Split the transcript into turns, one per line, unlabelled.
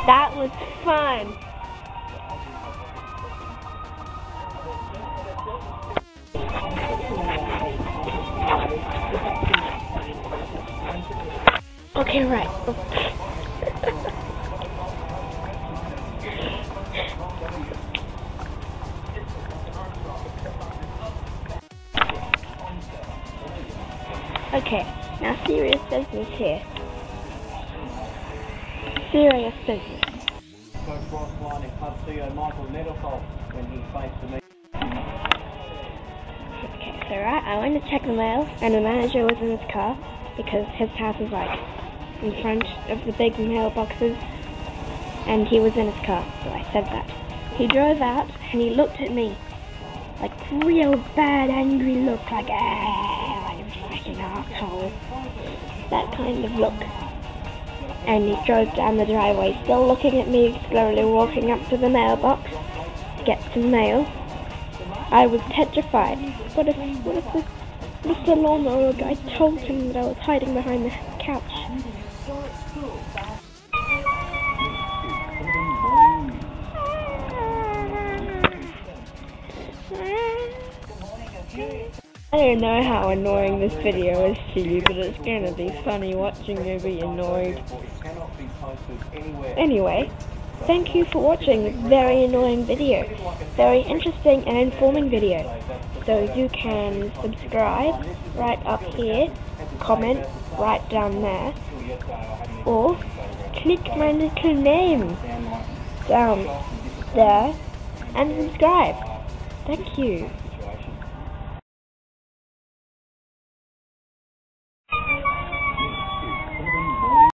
That was fun. Okay, right. Okay, now serious business here. Serious business. Okay, so right, I went to check the mail, and the manager was in his car, because his house is like in front of the big mailboxes, and he was in his car, so I said that. He drove out, and he looked at me, like real bad angry look, like you fucking asshole. That kind of look. And he drove down the driveway, still looking at me, slowly walking up to the mailbox to get some mail. I was petrified. What if the lawnmower guy told him that I was hiding behind the couch? I don't know how annoying this video is to you, but it's gonna be funny watching you be annoyed. Anyway, thank you for watching this very annoying video. Very interesting and informing video. So you can subscribe right up here, comment right down there, or click my little name down there and subscribe. Thank you.